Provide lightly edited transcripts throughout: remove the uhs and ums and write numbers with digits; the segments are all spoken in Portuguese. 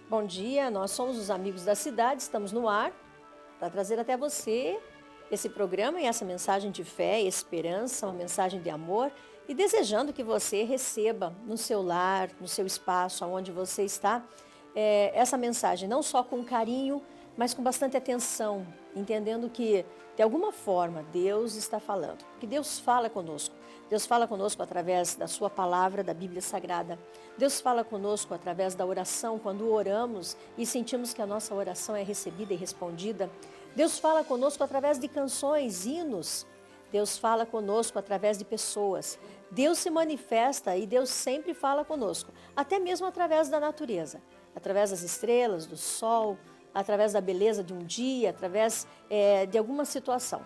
Bom dia, nós somos os Amigos da Cidade, estamos no ar para trazer até você esse programa e essa mensagem de fé e esperança, uma mensagem de amor e desejando que você receba no seu lar, no seu espaço, aonde você está, essa mensagem não só com carinho, mas com bastante atenção, entendendo que de alguma forma Deus está falando, que Deus fala conosco. Deus fala conosco através da sua palavra, da Bíblia Sagrada. Deus fala conosco através da oração, quando oramos e sentimos que a nossa oração é recebida e respondida. Deus fala conosco através de canções, hinos. Deus fala conosco através de pessoas. Deus se manifesta e Deus sempre fala conosco, até mesmo através da natureza, através das estrelas, do sol, através da beleza de um dia, através de alguma situação.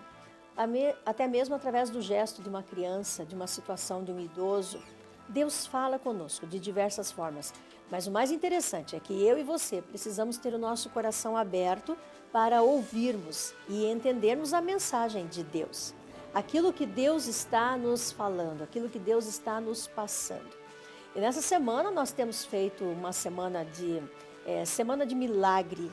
Até mesmo através do gesto de uma criança, de uma situação de um idoso. Deus fala conosco de diversas formas, mas o mais interessante é que eu e você precisamos ter o nosso coração aberto para ouvirmos e entendermos a mensagem de Deus. Aquilo que Deus está nos falando, aquilo que Deus está nos passando. E nessa semana nós temos feito uma semana de milagre.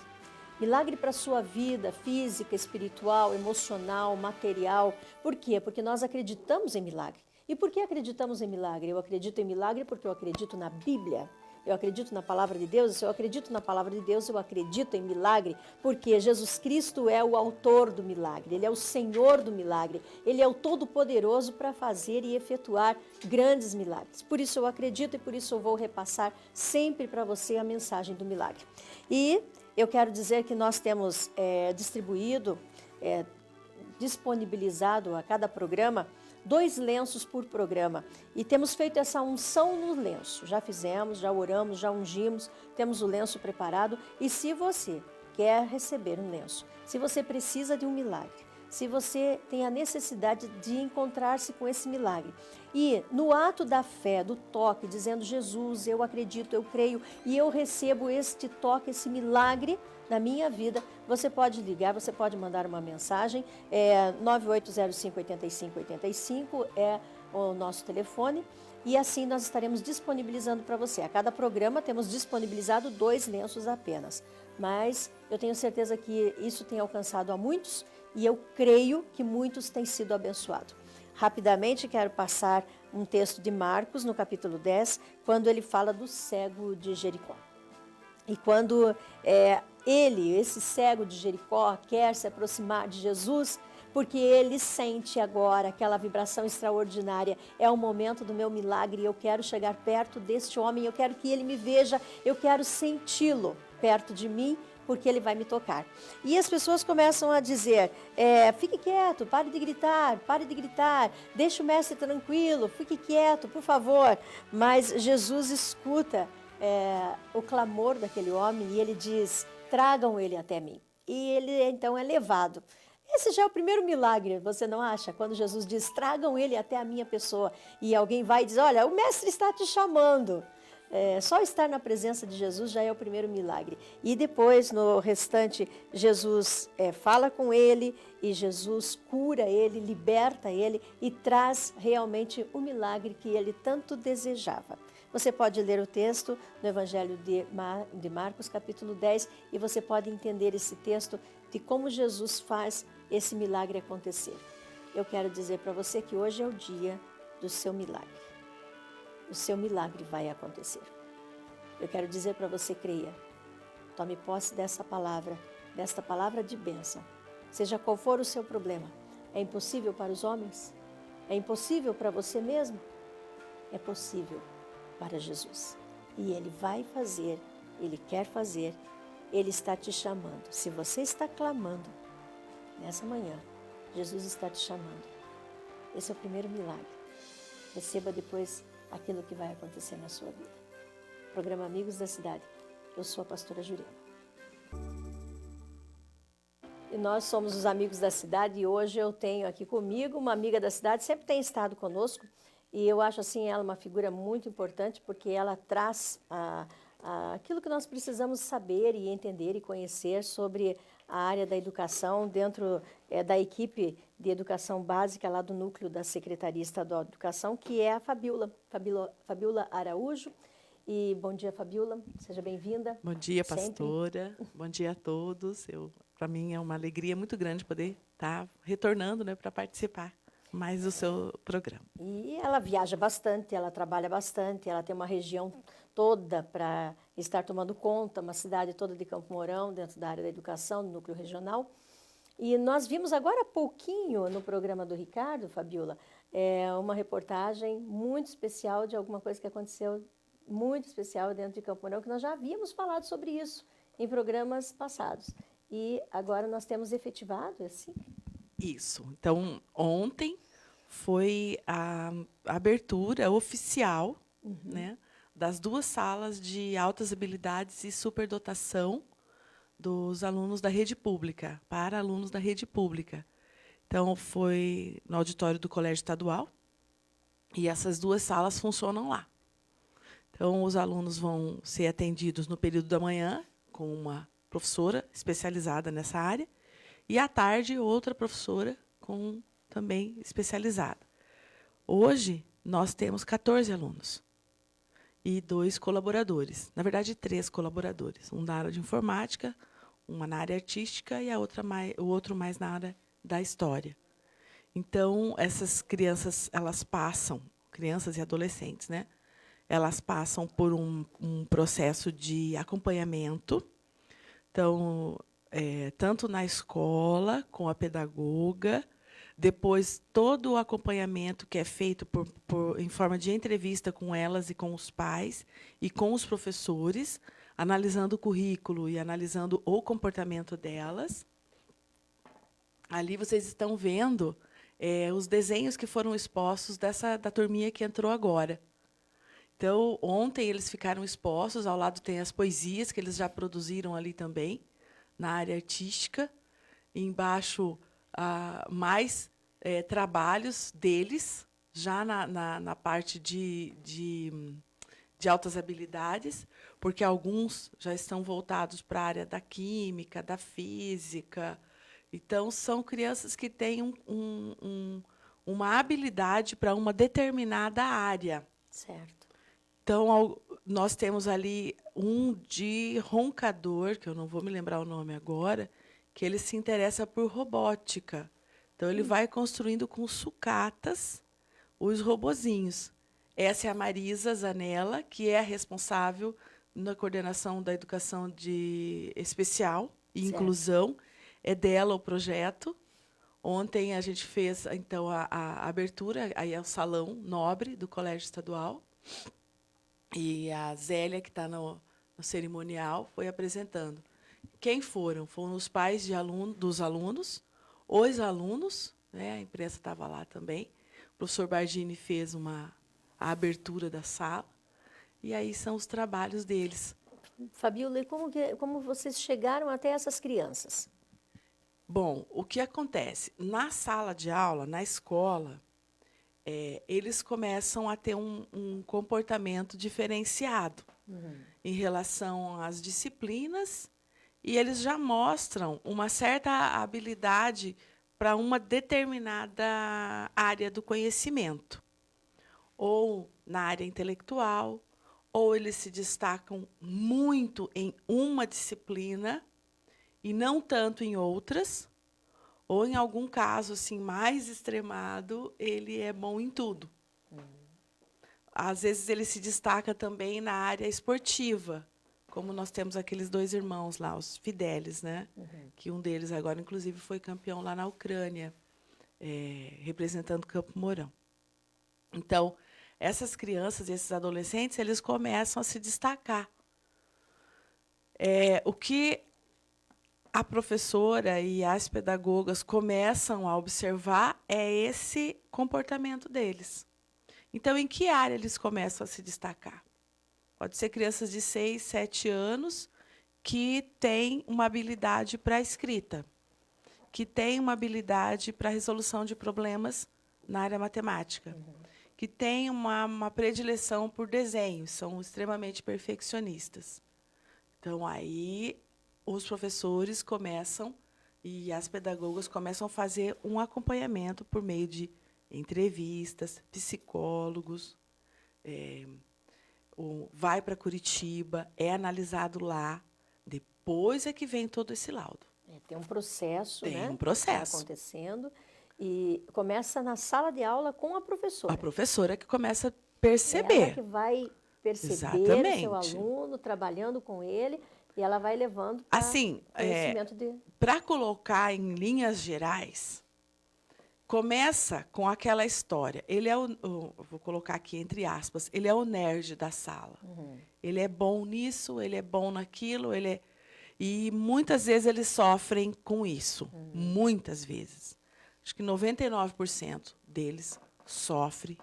Milagre para a sua vida física, espiritual, emocional, material. Por quê? Porque nós acreditamos em milagre. E por que acreditamos em milagre? Eu acredito em milagre porque eu acredito na Bíblia. Eu acredito na palavra de Deus. Se eu acredito na palavra de Deus, eu acredito em milagre, porque Jesus Cristo é o autor do milagre. Ele é o Senhor do milagre. Ele é o Todo-Poderoso para fazer e efetuar grandes milagres. Por isso eu acredito e por isso eu vou repassar sempre para você a mensagem do milagre. E eu quero dizer que nós temos disponibilizado a cada programa 2 lenços por programa e temos feito essa unção no lenço. Já fizemos, já oramos, já ungimos, temos o lenço preparado e se você quer receber um lenço, se você precisa de um milagre, se você tem a necessidade de encontrar-se com esse milagre e no ato da fé, do toque, dizendo Jesus, eu acredito, eu creio e eu recebo este toque, esse milagre na minha vida, você pode ligar, você pode mandar uma mensagem, 9805-8585 é o nosso telefone e assim nós estaremos disponibilizando para você. A cada programa temos disponibilizado 2 lenços apenas, mas eu tenho certeza que isso tem alcançado a muitos e eu creio que muitos têm sido abençoados. Rapidamente quero passar um texto de Marcos no capítulo 10, quando ele fala do cego de Jericó. E quando esse cego de Jericó, quer se aproximar de Jesus, porque ele sente agora aquela vibração extraordinária. É o momento do meu milagre, eu quero chegar perto deste homem, eu quero que ele me veja, eu quero senti-lo perto de mim, porque ele vai me tocar. E as pessoas começam a dizer, fique quieto, pare de gritar, deixe o mestre tranquilo, fique quieto, por favor. Mas Jesus escuta o clamor daquele homem e ele diz, tragam ele até mim. E ele então é levado. Esse já é o primeiro milagre, você não acha? Quando Jesus diz, tragam ele até a minha pessoa. E alguém vai e diz, olha, o mestre está te chamando. Só estar na presença de Jesus já é o primeiro milagre. E depois, no restante, Jesus fala com ele e Jesus cura ele, liberta ele e traz realmente o milagre que ele tanto desejava. Você pode ler o texto no Evangelho de Marcos, capítulo 10, e você pode entender esse texto de como Jesus faz esse milagre acontecer. Eu quero dizer para você que hoje é o dia do seu milagre. O seu milagre vai acontecer. Eu quero dizer para você, creia. Tome posse desta palavra de bênção. Seja qual for o seu problema. É impossível para os homens? É impossível para você mesmo? É possível para Jesus. E Ele vai fazer, Ele quer fazer, Ele está te chamando. Se você está clamando nessa manhã, Jesus está te chamando. Esse é o primeiro milagre. Receba depois aquilo que vai acontecer na sua vida. Programa Amigos da Cidade. Eu sou a pastora Jurema. E nós somos os Amigos da Cidade e hoje eu tenho aqui comigo uma amiga da cidade, sempre tem estado conosco e eu acho assim ela uma figura muito importante porque ela traz aquilo que nós precisamos saber e entender e conhecer sobre a área da educação dentro da equipe de educação básica lá do núcleo da Secretaria Estadual de Educação, que é a Fabiola Araújo. E bom dia, Fabiola. Seja bem-vinda. Bom dia, Sempre. pastora. Bom dia a todos. Para mim é uma alegria muito grande poder estar retornando, né, para participar mais do seu programa. E ela viaja bastante, ela trabalha bastante, ela tem uma região toda para estar tomando conta, uma cidade toda de Campo Mourão, dentro da área da educação, do núcleo regional. E nós vimos agora há pouquinho no programa do Ricardo, Fabiola, uma reportagem muito especial de alguma coisa que aconteceu muito especial dentro de Campo Mourão, que nós já havíamos falado sobre isso em programas passados. E agora nós temos efetivado, é assim? Isso. Então, ontem foi a abertura oficial, né, das 2 salas de altas habilidades e superdotação dos alunos da rede pública, para alunos da rede pública. Então, foi no auditório do Colégio Estadual, e essas 2 salas funcionam lá. Então, os alunos vão ser atendidos no período da manhã, com uma professora especializada nessa área, e à tarde, outra professora também especializada. Hoje, nós temos 14 alunos e 2 colaboradores. Na verdade, 3 colaboradores. Um na área de informática, uma na área artística e o outro mais na área da história. Então, essas crianças, elas passam, crianças e adolescentes, né? Elas passam por um processo de acompanhamento. Então, tanto na escola, com a pedagoga, depois todo o acompanhamento que é feito em forma de entrevista com elas e com os pais e com os professores, analisando o currículo e analisando o comportamento delas. Ali vocês estão vendo os desenhos que foram expostos da turminha que entrou agora. Então, ontem eles ficaram expostos, ao lado tem as poesias que eles já produziram ali também, na área artística. E embaixo, mais trabalhos deles, já na parte de altas habilidades, porque alguns já estão voltados para a área da química, da física. Então, são crianças que têm uma habilidade para uma determinada área. Certo. Então, nós temos ali um de roncador, que eu não vou me lembrar o nome agora, que ele se interessa por robótica. Então, ele vai construindo com sucatas os robozinhos. Essa é a Marisa Zanella, que é a responsável na coordenação da educação especial e Certo. inclusão. É dela o projeto. Ontem a gente fez então a abertura, aí é o salão nobre do Colégio Estadual. E a Zélia, que está no cerimonial, foi apresentando. Quem foram? Foram os pais dos alunos, os alunos, né? A imprensa estava lá também. O professor Bardini fez a abertura da sala, e aí são os trabalhos deles. Fabiola, e como vocês chegaram até essas crianças? Bom, o que acontece? Na sala de aula, na escola, eles começam a ter um comportamento diferenciado em relação às disciplinas, e eles já mostram uma certa habilidade para uma determinada área do conhecimento, ou na área intelectual, ou eles se destacam muito em uma disciplina e não tanto em outras, ou, em algum caso assim mais extremado, ele é bom em tudo. Às vezes, ele se destaca também na área esportiva, como nós temos aqueles 2 irmãos lá, os Fidelis, né? Que um deles agora, inclusive, foi campeão lá na Ucrânia, representando Campo Mourão. Então, essas crianças e esses adolescentes, eles começam a se destacar. O que a professora e as pedagogas começam a observar é esse comportamento deles. Então, em que área eles começam a se destacar? Pode ser crianças de 6, 7 anos que têm uma habilidade para a escrita, que têm uma habilidade para a resolução de problemas na área matemática, que têm uma predileção por desenho, são extremamente perfeccionistas. Então, aí, os professores começam e as pedagogas começam a fazer um acompanhamento por meio de entrevistas, psicólogos, vai para Curitiba, é analisado lá, depois é que vem todo esse laudo. Tem um processo, Tem né? um processo. Que está acontecendo e começa na sala de aula com a professora. A professora que começa a Ela perceber. que vai perceber Exatamente. o seu aluno, trabalhando com ele, e ela vai levando para Assim, conhecimento de... para colocar em linhas gerais, começa com aquela história. Ele é vou colocar aqui entre aspas, ele é o nerd da sala. Ele é bom nisso, ele é bom naquilo, e muitas vezes eles sofrem com isso. Muitas vezes. Acho que 99% deles sofre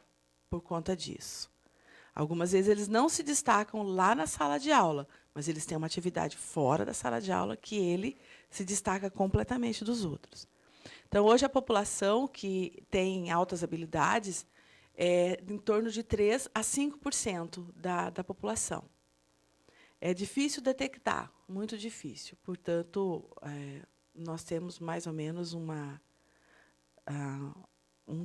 por conta disso. Algumas vezes eles não se destacam lá na sala de aula, mas eles têm uma atividade fora da sala de aula que ele se destaca completamente dos outros. Então, hoje, a população que tem altas habilidades é em torno de 3% a 5% da população. É difícil detectar, muito difícil. Portanto, nós temos mais ou menos um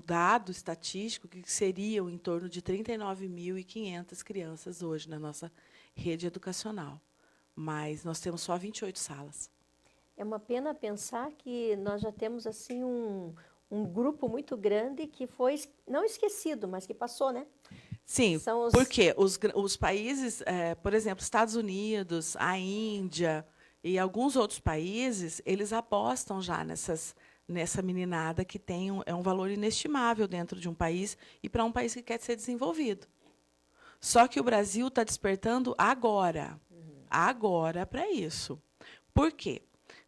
dado estatístico que seriam em torno de 39.500 crianças hoje na nossa rede educacional. Mas nós temos só 28 salas. É uma pena pensar que nós já temos assim um grupo muito grande que foi, não esquecido, mas que passou, né? Sim, porque os países, por exemplo, Estados Unidos, a Índia e alguns outros países, eles apostam já nessa meninada que tem um valor inestimável dentro de um país e para um país que quer ser desenvolvido. Só que o Brasil está despertando agora para isso. Por quê?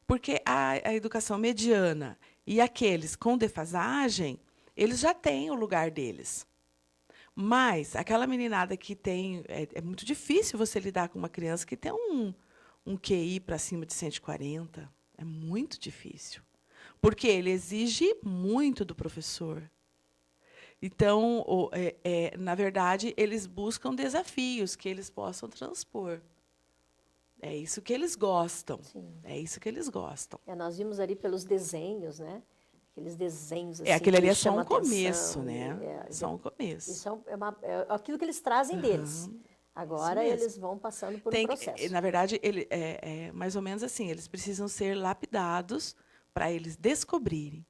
Porque a educação mediana e aqueles com defasagem, eles já têm o lugar deles. Mas aquela meninada que tem... É muito difícil você lidar com uma criança que tem um QI para cima de 140. É muito difícil. Porque ele exige muito do professor. Então, na verdade, eles buscam desafios que eles possam transpor. É isso que eles gostam. Sim. É isso que eles gostam. Nós vimos ali pelos desenhos, né? Aqueles desenhos assim, aquele ali que é só um chamam começo, atenção, né? Só um começo. Isso é aquilo que eles trazem deles. Agora eles vão passando por um processo. Na verdade, é mais ou menos assim, eles precisam ser lapidados para eles descobrirem.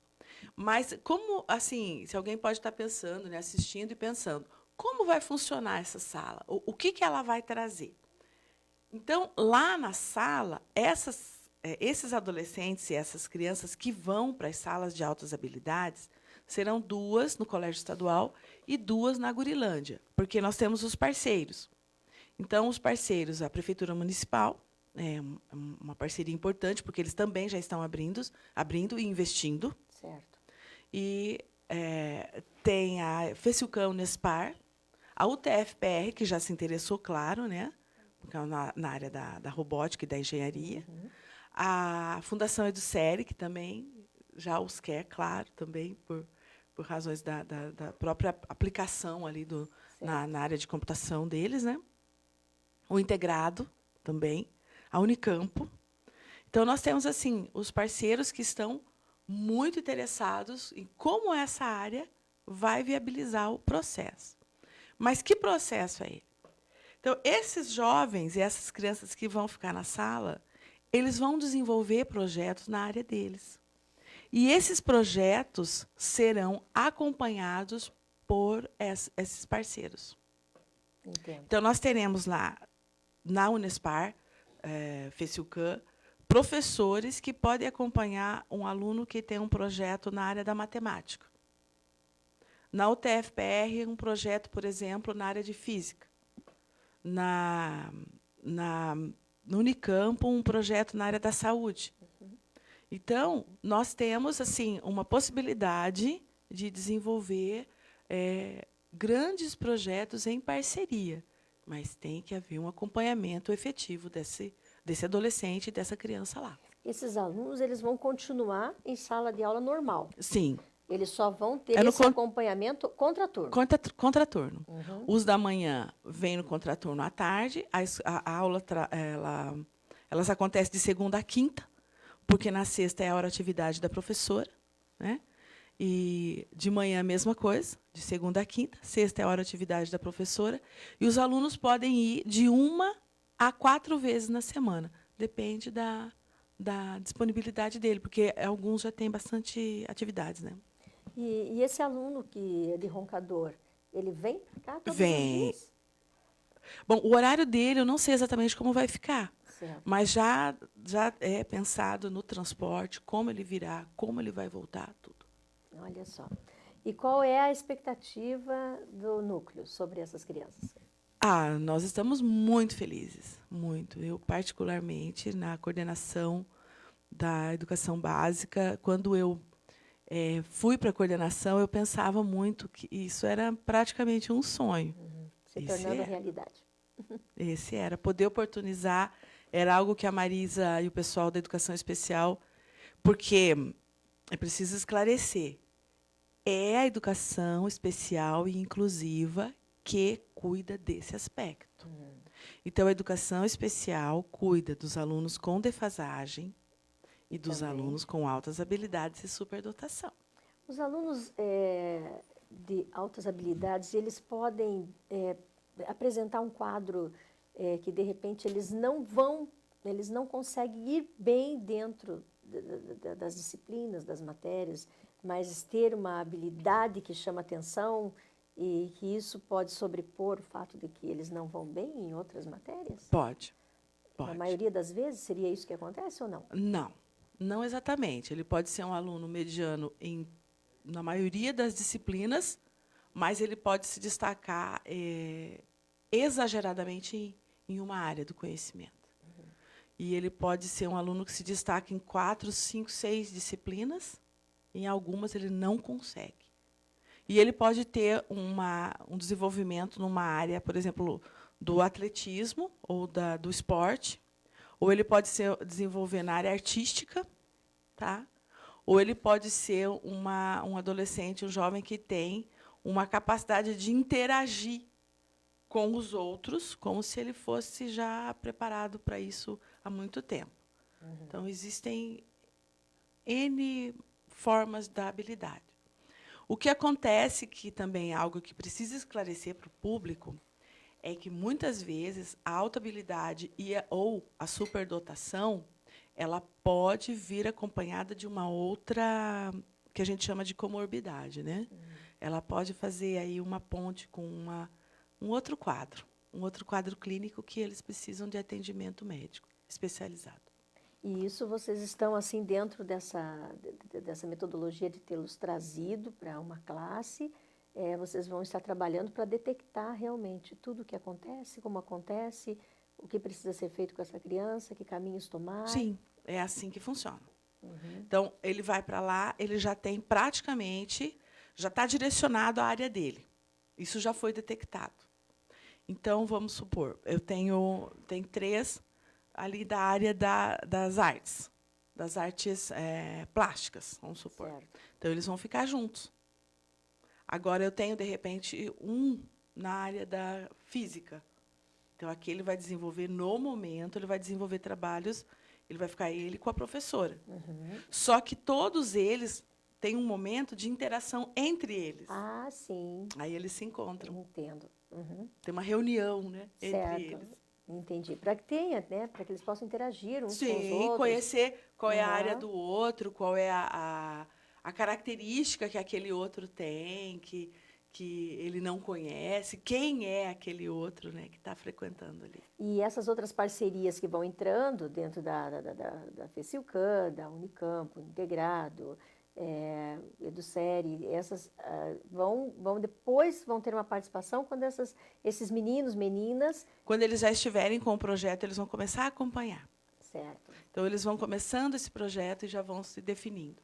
Mas como, assim, se alguém pode estar pensando, né, assistindo e pensando, como vai funcionar essa sala? O que ela vai trazer? Então, lá na sala, esses adolescentes e essas crianças que vão para as salas de altas habilidades serão 2 no Colégio Estadual e 2 na Gurilândia, porque nós temos os parceiros. Então, os parceiros, a Prefeitura Municipal, é uma parceria importante, porque eles também já estão abrindo e investindo. Certo. E tem a FECILCAM Unespar, a UTFPR, que já se interessou, claro, né? Na área da robótica e da engenharia. A Fundação EduSere, que também já os quer, claro, também por razões da própria aplicação ali na área de computação deles, né? O Integrado também, a Unicampo. Então, nós temos assim os parceiros que estão muito interessados em como essa área vai viabilizar o processo. Mas que processo é ele? Então, esses jovens e essas crianças que vão ficar na sala, eles vão desenvolver projetos na área deles. E esses projetos serão acompanhados por esses parceiros. Entendo. Então, nós teremos lá, na Unespar, FECILCAM, professores que podem acompanhar um aluno que tem um projeto na área da matemática. Na UTFPR, um projeto, por exemplo, na área de física. No Unicampo, um projeto na área da saúde. Então, nós temos assim uma possibilidade de desenvolver grandes projetos em parceria, mas tem que haver um acompanhamento efetivo desse adolescente e dessa criança lá. Esses alunos, eles vão continuar em sala de aula normal. Sim. Eles só vão ter esse acompanhamento contraturno. Contraturno. Os da manhã vêm no contraturno à tarde. A aula elas acontecem de segunda a quinta, porque na sexta é a hora de atividade da professora, né? E de manhã a mesma coisa, de segunda a quinta, sexta é a hora de atividade da professora, e os alunos podem ir de 1 a 4 vezes na semana, depende da disponibilidade dele, porque alguns já têm bastante atividades, né? E esse aluno que é de Roncador, ele vem para cá todos os Vem. dias? Bom, o horário dele eu não sei exatamente como vai ficar, Certo. mas já é pensado no transporte, como ele virá, como ele vai voltar, tudo. Olha só. E qual é a expectativa do núcleo sobre essas crianças? Ah, nós estamos muito felizes, muito. Eu, particularmente, na coordenação da educação básica, quando eu fui para a coordenação, eu pensava muito que isso era praticamente um sonho. Se tornando realidade. Esse era. Poder oportunizar era algo que a Marisa e o pessoal da educação especial, porque é preciso esclarecer, é a educação especial e inclusiva que cuida desse aspecto. Então, a educação especial cuida dos alunos com defasagem e dos Também. alunos com altas habilidades e superdotação. Os alunos de altas habilidades, eles podem apresentar um quadro que, de repente, eles não conseguem ir bem dentro das disciplinas, das matérias, mas ter uma habilidade que chama atenção e que isso pode sobrepor o fato de que eles não vão bem em outras matérias? Pode. Na maioria das vezes, seria isso que acontece ou não? Não, não exatamente. Ele pode ser um aluno mediano na maioria das disciplinas, mas ele pode se destacar exageradamente em uma área do conhecimento. E ele pode ser um aluno que se destaca em 4, 5, 6 disciplinas, em algumas ele não consegue. E ele pode ter um desenvolvimento numa área, por exemplo, do atletismo ou do esporte, ou ele pode desenvolver na área artística, tá? Ou ele pode ser um adolescente, um jovem que tem uma capacidade de interagir com os outros, como se ele fosse já preparado para isso há muito tempo. Então, existem N formas da habilidade. O que acontece, que também é algo que precisa esclarecer para o público, é que, muitas vezes, a alta habilidade ou a superdotação, ela pode vir acompanhada de uma outra, que a gente chama de comorbidade, né? Ela pode fazer aí uma ponte com um outro quadro clínico que eles precisam de atendimento médico especializado. E isso vocês estão assim dentro dessa metodologia de tê-los trazido para uma classe, vocês vão estar trabalhando para detectar realmente tudo o que acontece, como acontece, o que precisa ser feito com essa criança, que caminhos tomar. Sim, é assim que funciona. Então, ele vai para lá, ele já tem praticamente, já está direcionado à área dele. Isso já foi detectado. Então, vamos supor, eu tenho 3 ali da área das artes plásticas, vamos supor. Certo. Então, eles vão ficar juntos. Agora, eu tenho, de repente, na área da física. Então, aqui ele vai desenvolver, no momento, ele vai desenvolver trabalhos, ele vai ficar ele com a professora. Só que todos eles têm um momento de interação entre eles. Ah, sim. Aí eles se encontram. Entendo. Tem uma reunião, né, Certo. entre eles. Entendi. Para que tenha, né? Para que eles possam interagir uns com os Sim, outros. conhecer qual é a área do outro, qual é a característica que aquele outro tem, que ele não conhece, quem é aquele outro, né, que está frequentando ali. E essas outras parcerias que vão entrando dentro da FECILCAN, da Unicamp, Integrado, EduSérie, essas depois vão ter uma participação quando esses meninos, meninas... Quando eles já estiverem com o projeto, eles vão começar a acompanhar. Certo. Então, eles vão começando esse projeto e já vão se definindo.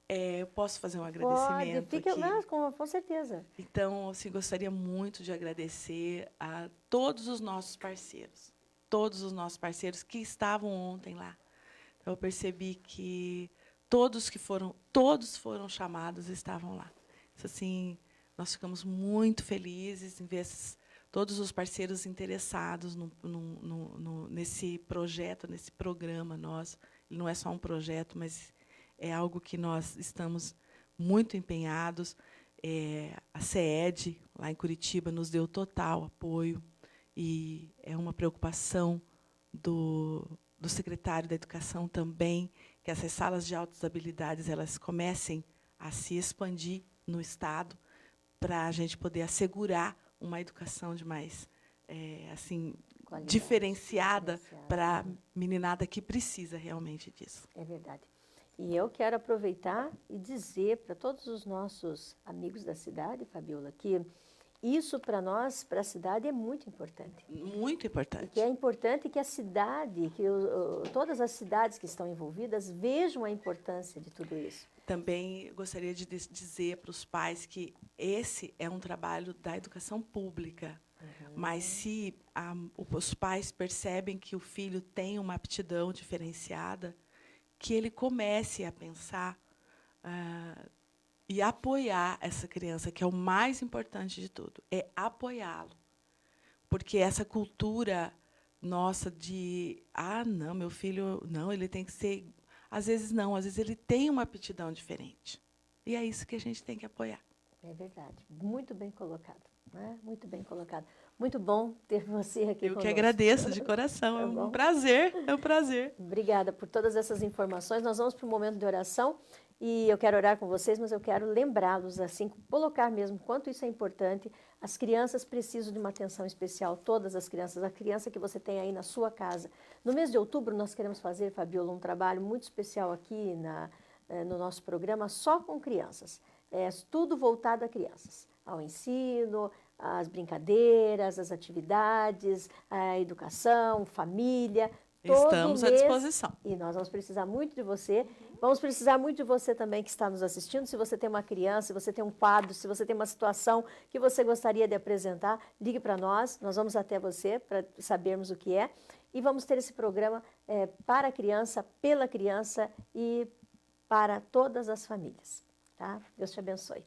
Eu posso fazer um agradecimento Pode, aqui? com certeza. Então, assim, gostaria muito de agradecer a todos os nossos parceiros que estavam ontem lá. Então, eu percebi que todos foram chamados estavam lá. Isso, assim, nós ficamos muito felizes em ver todos os parceiros interessados nesse projeto, nesse programa nosso. Ele não é só um projeto, mas é algo que nós estamos muito empenhados. A CED, lá em Curitiba, nos deu total apoio. E é uma preocupação do secretário da Educação também, que essas salas de altas habilidades elas comecem a se expandir no Estado, para a gente poder assegurar uma educação de mais assim, diferenciada para a meninada que precisa realmente disso. É verdade. E eu quero aproveitar e dizer para todos os nossos amigos da cidade, Fabiola, que isso para nós, para a cidade, é muito importante. Muito importante. E que é importante que a cidade, que todas as cidades que estão envolvidas vejam a importância de tudo isso. Também gostaria de dizer para os pais que esse é um trabalho da educação pública. Mas se os pais percebem que o filho tem uma aptidão diferenciada, que ele comece a pensar e apoiar essa criança, que é o mais importante de tudo, é apoiá-lo. Porque essa cultura nossa de, não, meu filho, não, ele tem que ser... Às vezes não, às vezes ele tem uma aptidão diferente. E é isso que a gente tem que apoiar. É verdade. Muito bem colocado. Né? Muito bem colocado. Muito bom ter você aqui conosco. Eu que agradeço de coração. É um prazer, é um prazer. Obrigada por todas essas informações. Nós vamos para o momento de oração e eu quero orar com vocês, mas eu quero lembrá-los, assim, colocar mesmo quanto isso é importante. As crianças precisam de uma atenção especial, todas as crianças, a criança que você tem aí na sua casa. No mês de outubro, nós queremos fazer, Fabiola, um trabalho muito especial aqui no nosso programa, só com crianças. Tudo voltado a crianças, ao ensino, às brincadeiras, às atividades, à educação, família. Estamos à disposição. E nós vamos precisar muito de você. Vamos precisar muito de você também que está nos assistindo. Se você tem uma criança, se você tem um quadro, se você tem uma situação que você gostaria de apresentar, ligue para nós. Nós vamos até você para sabermos o que é. E vamos ter esse programa para a criança, pela criança e para todas as famílias. Tá? Deus te abençoe.